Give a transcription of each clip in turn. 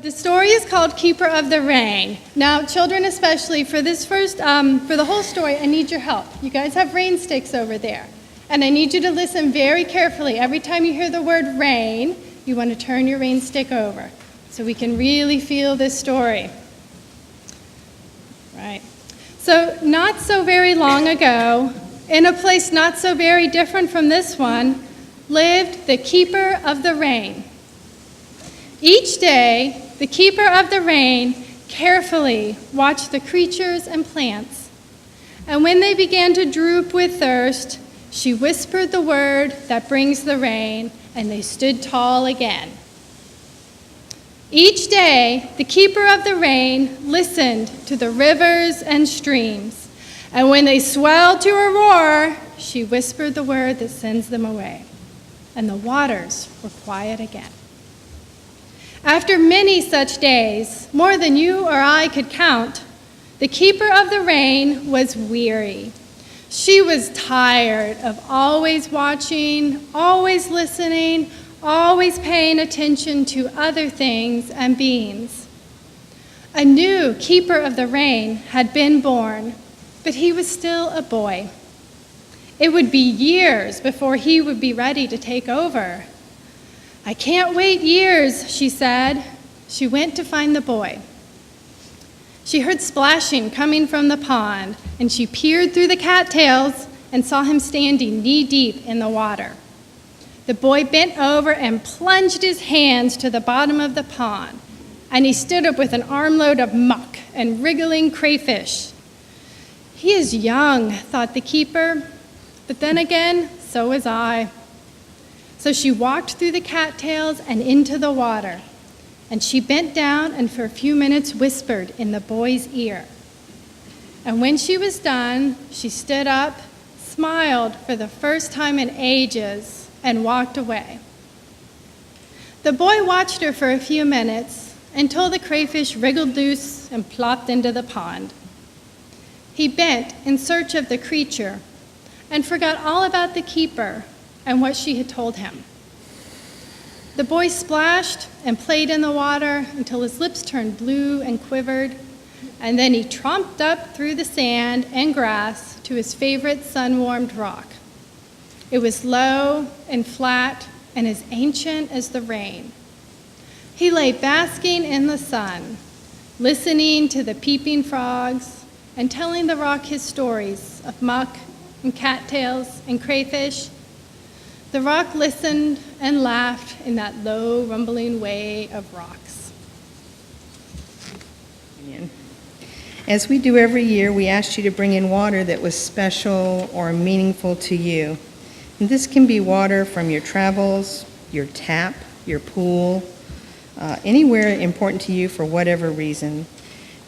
The story is called Keeper of the Rain. Now, children especially, for the whole story, I need your help. You guys have rain sticks over there. And I need you to listen very carefully. Every time you hear the word rain, you want to turn your rain stick over so we can really feel this story. Right. So, not so very long ago, in a place not so very different from this one, lived the Keeper of the Rain. Each day, the Keeper of the Rain carefully watched the creatures and plants, and when they began to droop with thirst, she whispered the word that brings the rain, and they stood tall again. Each day, the Keeper of the Rain listened to the rivers and streams, and when they swelled to a roar, she whispered the word that sends them away, and the waters were quiet again. After many such days, more than you or I could count, the Keeper of the Rain was weary. She was tired of always watching, always listening, always paying attention to other things and beings. A new Keeper of the Rain had been born, but he was still a boy. It would be years before he would be ready to take over. "I can't wait years," she said. She went to find the boy. She heard splashing coming from the pond, and she peered through the cattails and saw him standing knee-deep in the water. The boy bent over and plunged his hands to the bottom of the pond, and he stood up with an armload of muck and wriggling crayfish. "He is young," thought the keeper, but then again, so was I. So she walked through the cattails and into the water, and she bent down and for a few minutes whispered in the boy's ear. And when she was done, she stood up, smiled for the first time in ages, and walked away. The boy watched her for a few minutes until the crayfish wriggled loose and plopped into the pond. He bent in search of the creature and forgot all about the keeper and what she had told him. The boy splashed and played in the water until his lips turned blue and quivered, and then he tromped up through the sand and grass to his favorite sun-warmed rock. It was low and flat and as ancient as the rain. He lay basking in the sun, listening to the peeping frogs and telling the rock his stories of muck and cattails and crayfish. The rock listened and laughed in that low, rumbling way of rocks. As we do every year, we asked you to bring in water that was special or meaningful to you. And this can be water from your travels, your tap, your pool, anywhere important to you for whatever reason.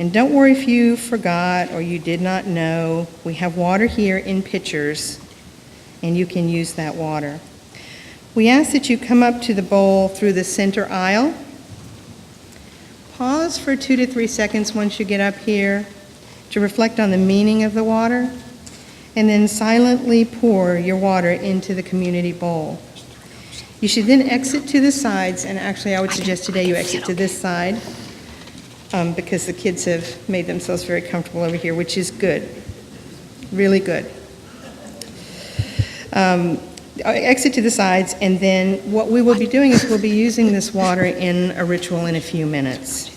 And don't worry if you forgot or you did not know. We have water here in pitchers, and you can use that water. We ask that you come up to the bowl through the center aisle. Pause for 2 to 3 seconds once you get up here to reflect on the meaning of the water, and then silently pour your water into the community bowl. You should then exit to the sides, and actually I would suggest today you exit to this side because the kids have made themselves very comfortable over here, which is good, really good. Exit to the sides, and then what we will be doing is we'll be using this water in a ritual in a few minutes.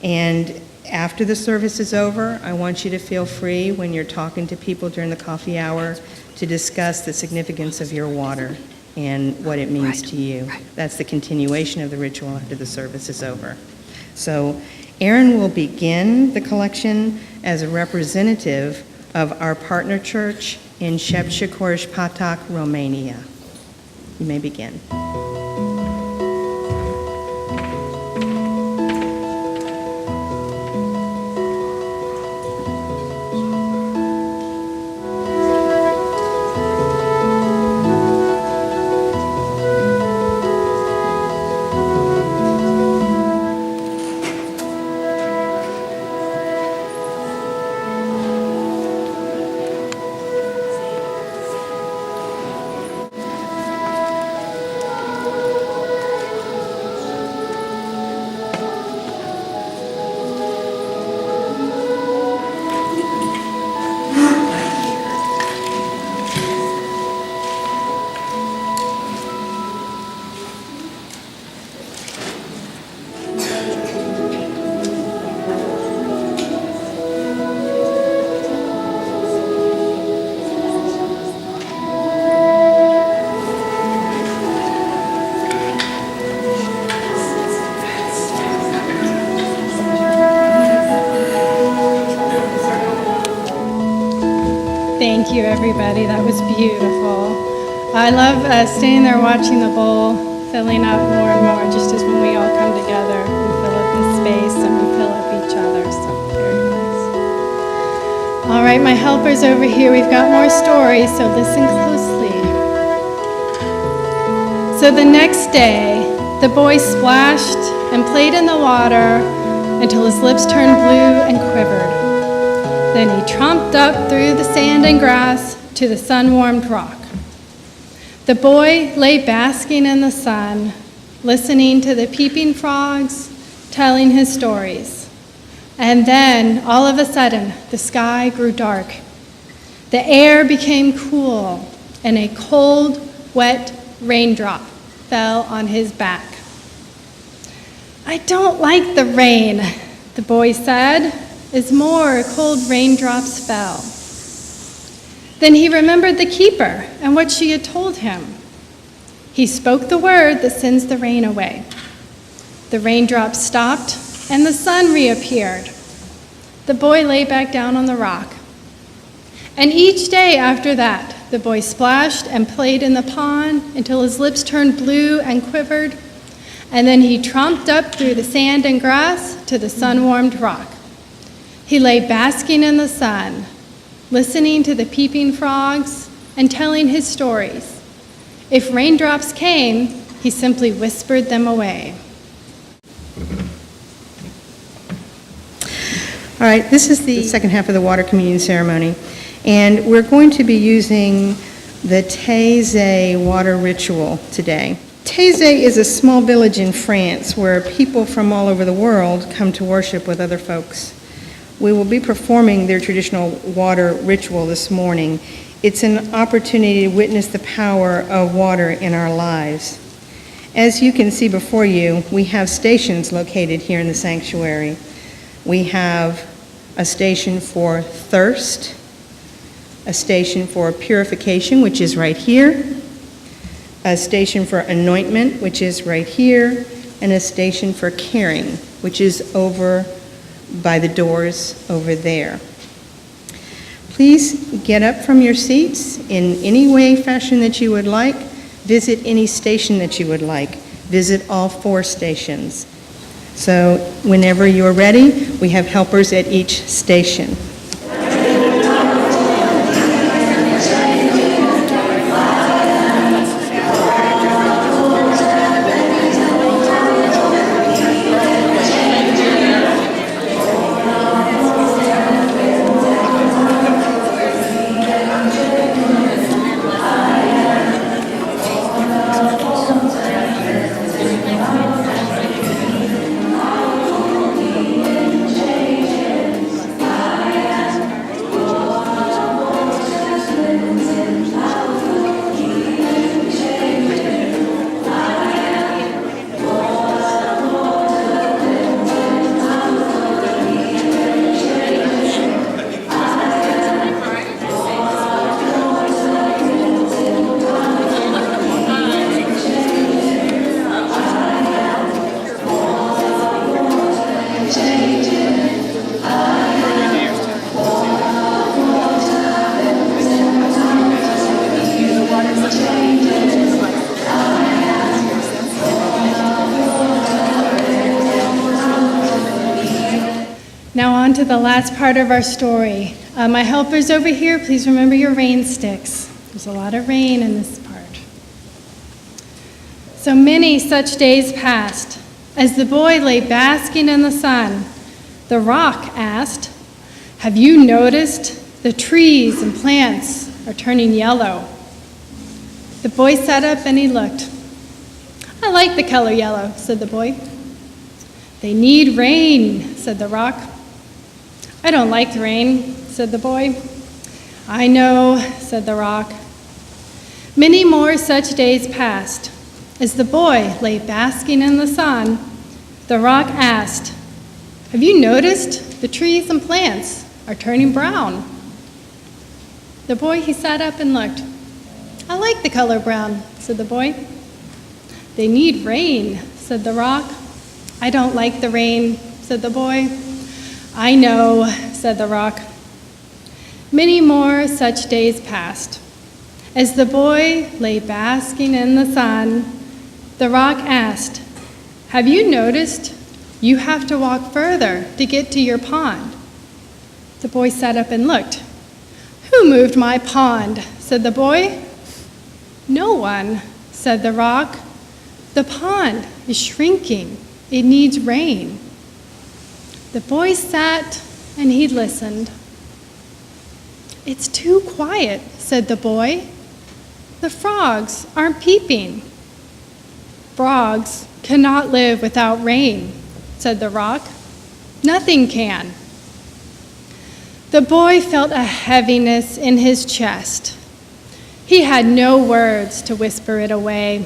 And after the service is over, I want you to feel free when you're talking to people during the coffee hour to discuss the significance of your water and what it means to you. That's the continuation of the ritual after the service is over. So Aaron will begin the collection as a representative of our partner church in Shepshikorish-Patak, Romania. You may begin. Thank you, everybody. That was beautiful. I love standing there watching the bowl filling up more and more, just as when we all come together, we fill up this space and we fill up each other. So very nice. All right, my helpers over here, we've got more stories, so listen closely. So the next day, the boy splashed and played in the water until his lips turned blue and quivered. Then he tromped up through the sand and grass to the sun-warmed rock. The boy lay basking in the sun, listening to the peeping frogs, telling his stories. And then, all of a sudden, the sky grew dark. The air became cool, and a cold, wet raindrop fell on his back. "I don't like the rain," the boy said, as more cold raindrops fell. Then he remembered the keeper and what she had told him. He spoke the word that sends the rain away. The raindrops stopped, and the sun reappeared. The boy lay back down on the rock. And each day after that, the boy splashed and played in the pond until his lips turned blue and quivered, and then he tromped up through the sand and grass to the sun-warmed rock. He lay basking in the sun, listening to the peeping frogs and telling his stories. If raindrops came, he simply whispered them away. All right, this is the second half of the water communion ceremony, and we're going to be using the Taizé water ritual today. Taizé is a small village in France where people from all over the world come to worship with other folks. We will be performing their traditional water ritual this morning. It's an opportunity to witness the power of water in our lives. As you can see before you, we have stations located here in the sanctuary. We have a station for thirst, a station for purification, which is right here, a station for anointment, which is right here, and a station for caring, which is over by the doors over there. Please get up from your seats in any way, fashion that you would like. Visit any station that you would like. Visit all 4 stations. So whenever you're ready, we have helpers at each station. Now on to the last part of our story. My helpers over here, please remember your rain sticks. There's a lot of rain in this part. So many such days passed. As the boy lay basking in the sun, the rock asked, "Have you noticed the trees and plants are turning yellow?" The boy sat up and he looked. "I like the color yellow," said the boy. "They need rain," said the rock. "I don't like the rain," said the boy. "I know," said the rock. Many more such days passed. As the boy lay basking in the sun, the rock asked, "Have you noticed the trees and plants are turning brown?" The boy, he sat up and looked. "I like the color brown," said the boy. "They need rain," said the rock. "I don't like the rain," said the boy. "I know," said the rock. Many more such days passed. As the boy lay basking in the sun, the rock asked, "Have you noticed you have to walk further to get to your pond?" The boy sat up and looked. "Who moved my pond?" said the boy. "No one," said the rock. "The pond is shrinking. It needs rain." The boy sat and he listened. "It's too quiet," said the boy. "The frogs aren't peeping." "Frogs cannot live without rain," said the rock. "Nothing can." The boy felt a heaviness in his chest. He had no words to whisper it away.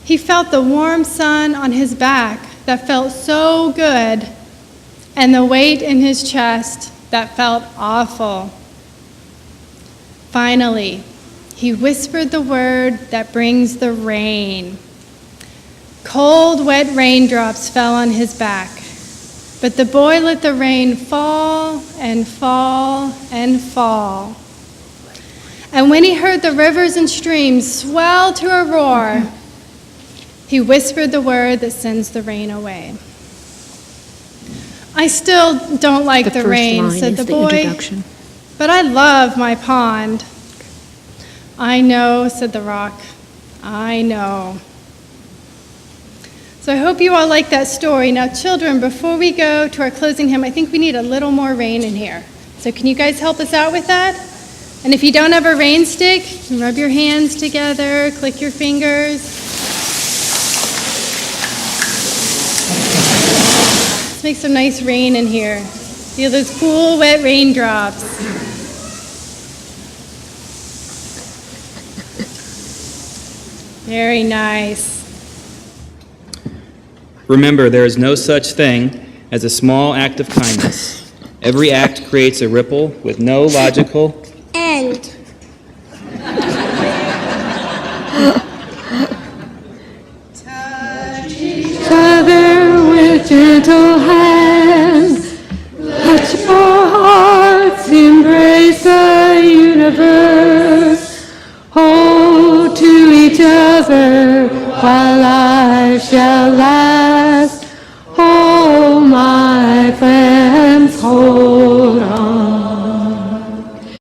He felt the warm sun on his back that felt so good, and the weight in his chest that felt awful. Finally, he whispered the word that brings the rain. Cold, wet raindrops fell on his back, but the boy let the rain fall and fall and fall. And when he heard the rivers and streams swell to a roar, he whispered the word that sends the rain away. "I still don't like the rain," said the boy, "but I love my pond." "I know," said the rock. "I know." So I hope you all like that story. Now, children, before we go to our closing hymn, I think we need a little more rain in here. So can you guys help us out with that? And if you don't have a rain stick, you can rub your hands together, click your fingers. Let's make some nice rain in here. Feel those cool, wet raindrops. Very nice. Remember, there is no such thing as a small act of kindness. Every act creates a ripple with no logical end. Touch each other with gentle hands. Let your hearts embrace the universe. Hold to each other while